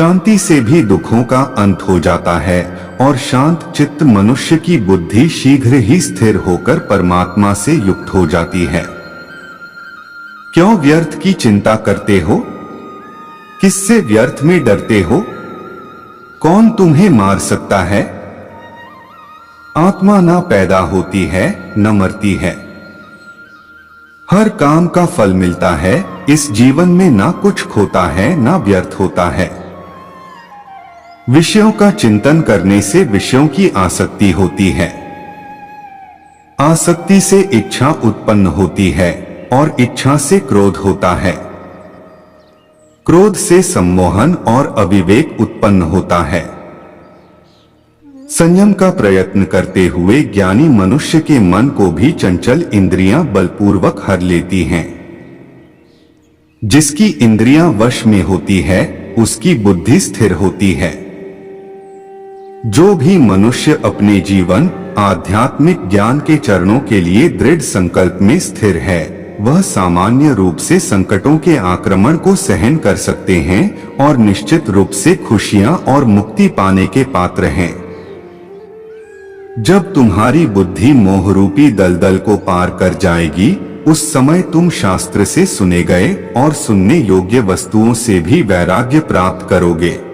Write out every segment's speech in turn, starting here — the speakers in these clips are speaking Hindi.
शांति से भी दुखों का अंत हो जाता है और शांत चित्त मनुष्य की बुद्धि शीघ्र ही स्थिर होकर परमात्मा से युक्त हो जाती है। क्यों व्यर्थ की चिंता करते हो? किससे व्यर्थ में डरते हो? कौन तुम्हें मार सकता है? आत्मा ना पैदा होती है न मरती है। हर काम का फल मिलता है। इस जीवन में ना कुछ खोता है ना व्यर्थ होता है। विषयों का चिंतन करने से विषयों की आसक्ति होती है। आसक्ति से इच्छा उत्पन्न होती है और इच्छा से क्रोध होता है। क्रोध से सम्मोहन और अविवेक उत्पन्न होता है। संयम का प्रयत्न करते हुए ज्ञानी मनुष्य के मन को भी चंचल इंद्रियां बलपूर्वक हर लेती हैं। जिसकी इंद्रियां वश में होती है उसकी बुद्धि स्थिर होती है। जो भी मनुष्य अपने जीवन आध्यात्मिक ज्ञान के चरणों के लिए दृढ़ संकल्प में स्थिर है वह सामान्य रूप से संकटों के आक्रमण को सहन कर सकते हैं और निश्चित रूप से खुशियां और मुक्ति पाने के पात्र हैं। जब तुम्हारी बुद्धि मोहरूपी दलदल को पार कर जाएगी उस समय तुम शास्त्र से सुने गए और सुनने योग्य वस्तुओं से भी वैराग्य प्राप्त करोगे।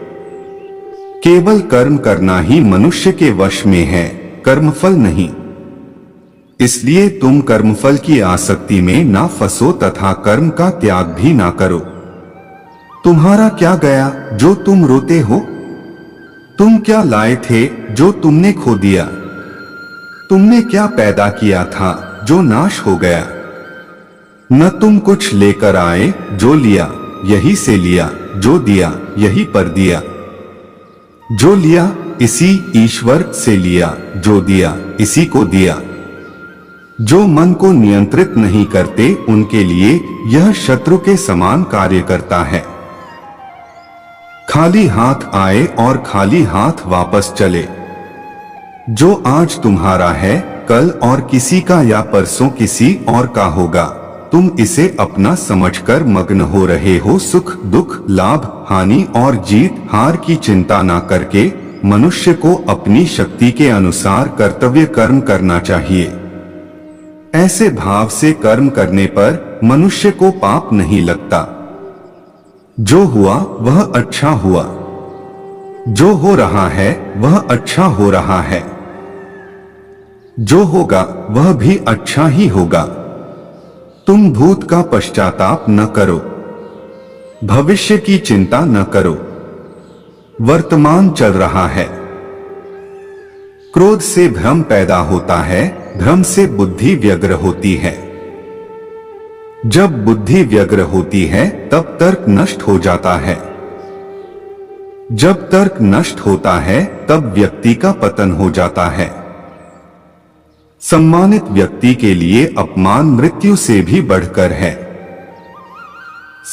केवल कर्म करना ही मनुष्य के वश में है, कर्मफल नहीं। इसलिए तुम कर्मफल की आसक्ति में ना फंसो तथा कर्म का त्याग भी ना करो। तुम्हारा क्या गया जो तुम रोते हो? तुम क्या लाए थे जो तुमने खो दिया? तुमने क्या पैदा किया था जो नाश हो गया? न तुम कुछ लेकर आए जो लिया यही से लिया, जो दिया यही पर दिया। जो लिया इसी ईश्वर से लिया, जो दिया इसी को दिया। जो मन को नियंत्रित नहीं करते उनके लिए यह शत्रु के समान कार्य करता है। खाली हाथ आए और खाली हाथ वापस चले। जो आज तुम्हारा है कल और किसी का या परसों किसी और का होगा। तुम इसे अपना समझकर मग्न हो रहे हो। सुख दुख लाभ हानि और जीत हार की चिंता ना करके मनुष्य को अपनी शक्ति के अनुसार कर्तव्य कर्म करना चाहिए। ऐसे भाव से कर्म करने पर मनुष्य को पाप नहीं लगता। जो हुआ वह अच्छा हुआ, जो हो रहा है वह अच्छा हो रहा है, जो होगा वह भी अच्छा ही होगा। तुम भूत का पश्चाताप न करो, भविष्य की चिंता न करो। वर्तमान चल रहा है। क्रोध से भ्रम पैदा होता है, भ्रम से बुद्धि व्यग्र होती है। जब बुद्धि व्यग्र होती है तब तर्क नष्ट हो जाता है। जब तर्क नष्ट होता है तब व्यक्ति का पतन हो जाता है। सम्मानित व्यक्ति के लिए अपमान मृत्यु से भी बढ़कर है।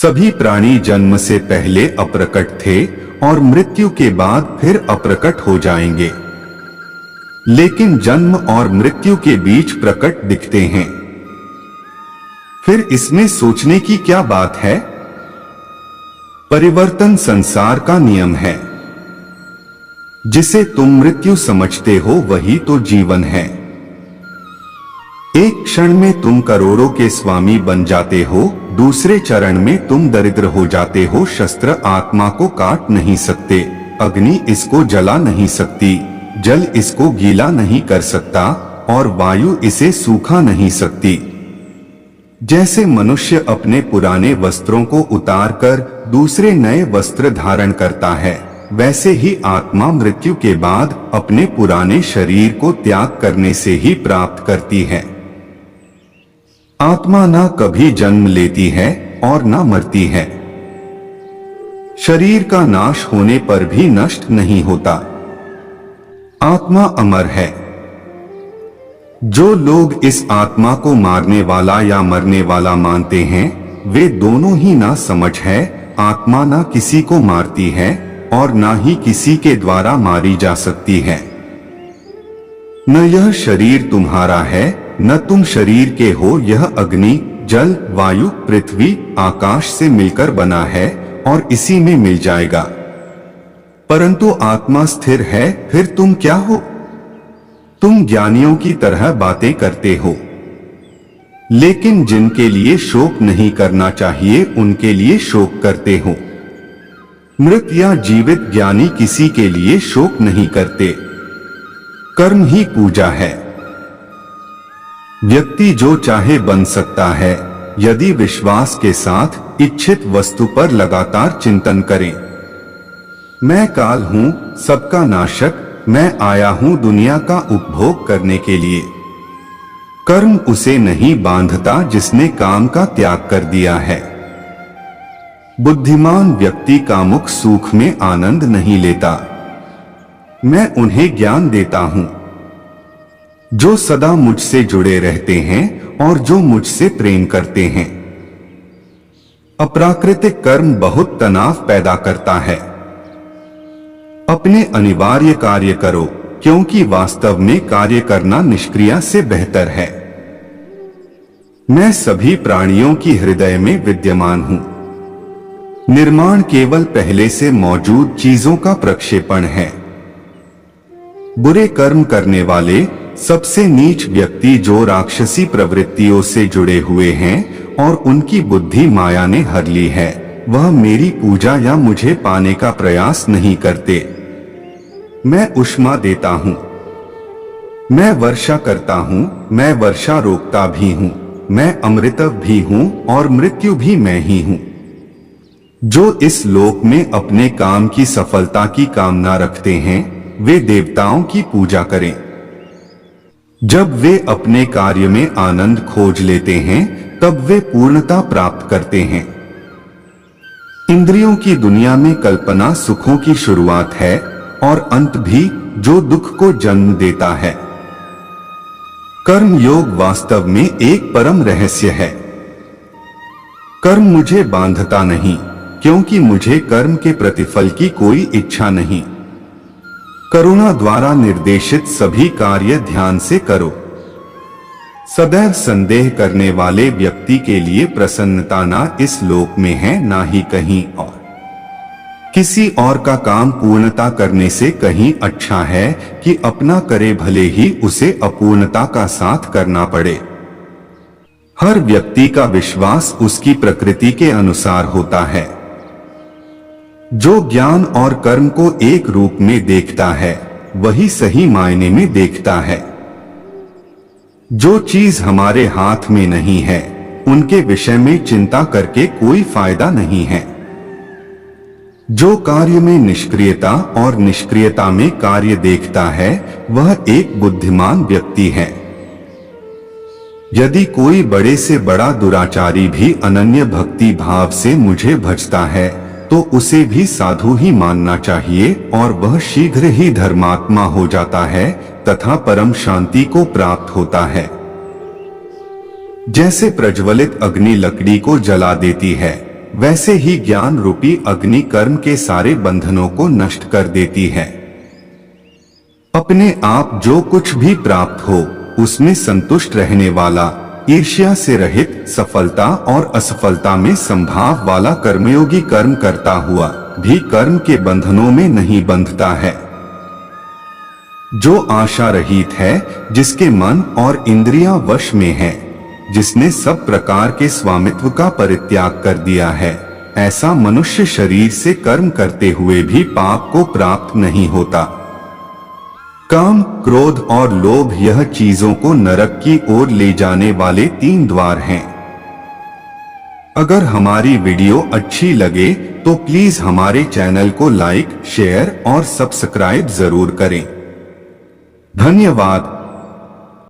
सभी प्राणी जन्म से पहले अप्रकट थे और मृत्यु के बाद फिर अप्रकट हो जाएंगे। लेकिन जन्म और मृत्यु के बीच प्रकट दिखते हैं। फिर इसमें सोचने की क्या बात है? परिवर्तन संसार का नियम है। जिसे तुम मृत्यु समझते हो वही तो जीवन है। एक क्षण में तुम करोड़ों के स्वामी बन जाते हो, दूसरे चरण में तुम दरिद्र हो जाते हो। शस्त्र आत्मा को काट नहीं सकते, अग्नि इसको जला नहीं सकती, जल इसको गीला नहीं कर सकता और वायु इसे सूखा नहीं सकती। जैसे मनुष्य अपने पुराने वस्त्रों को उतारकर दूसरे नए वस्त्र धारण करता है, वैसे ही आत्मा मृत्यु के बाद अपने पुराने शरीर को त्याग करने से ही प्राप्त करती है। आत्मा ना कभी जन्म लेती है और ना मरती है। शरीर का नाश होने पर भी नष्ट नहीं होता। आत्मा अमर है। जो लोग इस आत्मा को मारने वाला या मरने वाला मानते हैं वे दोनों ही ना समझ है। आत्मा ना किसी को मारती है और ना ही किसी के द्वारा मारी जा सकती है। न यह शरीर तुम्हारा है न तुम शरीर के हो। यह अग्नि जल वायु पृथ्वी आकाश से मिलकर बना है और इसी में मिल जाएगा। परंतु आत्मा स्थिर है, फिर तुम क्या हो? तुम ज्ञानियों की तरह बातें करते हो, लेकिन जिनके लिए शोक नहीं करना चाहिए उनके लिए शोक करते हो। मृत या जीवित ज्ञानी किसी के लिए शोक नहीं करते। कर्म ही पूजा है। व्यक्ति जो चाहे बन सकता है यदि विश्वास के साथ इच्छित वस्तु पर लगातार चिंतन करें। मैं काल हूं, सबका नाशक, मैं आया हूं दुनिया का उपभोग करने के लिए। कर्म उसे नहीं बांधता जिसने काम का त्याग कर दिया है। बुद्धिमान व्यक्ति कामुक सुख में आनंद नहीं लेता। मैं उन्हें ज्ञान देता हूं जो सदा मुझसे जुड़े रहते हैं और जो मुझसे प्रेम करते हैं। अप्राकृतिक कर्म बहुत तनाव पैदा करता है। अपने अनिवार्य कार्य करो, क्योंकि वास्तव में कार्य करना निष्क्रिय से बेहतर है। मैं सभी प्राणियों की हृदय में विद्यमान हूं। निर्माण केवल पहले से मौजूद चीजों का प्रक्षेपण है। बुरे कर्म करने वाले सबसे नीच व्यक्ति जो राक्षसी प्रवृत्तियों से जुड़े हुए हैं और उनकी बुद्धि माया ने हर ली है, वह मेरी पूजा या मुझे पाने का प्रयास नहीं करते। मैं ऊष्मा देता हूं, मैं वर्षा करता हूं, मैं वर्षा रोकता भी हूं, मैं अमृतव भी हूं और मृत्यु भी मैं ही हूं। जो इस लोक में अपने काम की सफलता की कामना रखते हैं वे देवताओं की पूजा करें। जब वे अपने कार्य में आनंद खोज लेते हैं तब वे पूर्णता प्राप्त करते हैं। इंद्रियों की दुनिया में कल्पना सुखों की शुरुआत है और अंत भी, जो दुख को जन्म देता है। कर्म योग वास्तव में एक परम रहस्य है। कर्म मुझे बांधता नहीं, क्योंकि मुझे कर्म के प्रतिफल की कोई इच्छा नहीं। करुणा द्वारा निर्देशित सभी कार्य ध्यान से करो। सदैव संदेह करने वाले व्यक्ति के लिए प्रसन्नता ना इस लोक में है ना ही कहीं और। किसी और का काम पूर्णता करने से कहीं अच्छा है कि अपना करे, भले ही उसे अपूर्णता का साथ करना पड़े। हर व्यक्ति का विश्वास उसकी प्रकृति के अनुसार होता है। जो ज्ञान और कर्म को एक रूप में देखता है वही सही मायने में देखता है। जो चीज हमारे हाथ में नहीं है उनके विषय में चिंता करके कोई फायदा नहीं है। जो कार्य में निष्क्रियता और निष्क्रियता में कार्य देखता है वह एक बुद्धिमान व्यक्ति है। यदि कोई बड़े से बड़ा दुराचारी भी अनन्य भक्ति भाव से मुझे भजता है तो उसे भी साधु ही मानना चाहिए और वह शीघ्र ही धर्मात्मा हो जाता है तथा परम शांति को प्राप्त होता है। जैसे प्रज्वलित अग्नि लकड़ी को जला देती है, वैसे ही ज्ञान रूपी अग्नि कर्म के सारे बंधनों को नष्ट कर देती है। अपने आप जो कुछ भी प्राप्त हो उसमें संतुष्ट रहने वाला, ईर्ष्या से रहित, सफलता और असफलता में संभाव वाला कर्मयोगी कर्म करता हुआ भी कर्म के बंधनों में नहीं बंधता है। जो आशा रहित है, जिसके मन और इंद्रियां वश में है, जिसने सब प्रकार के स्वामित्व का परित्याग कर दिया है, ऐसा मनुष्य शरीर से कर्म करते हुए भी पाप को प्राप्त नहीं होता। काम, क्रोध और लोभ यह चीजों को नरक की ओर ले जाने वाले 3 द्वार हैं। अगर हमारी वीडियो अच्छी लगे तो प्लीज हमारे चैनल को लाइक, शेयर और सब्सक्राइब जरूर करें। धन्यवाद।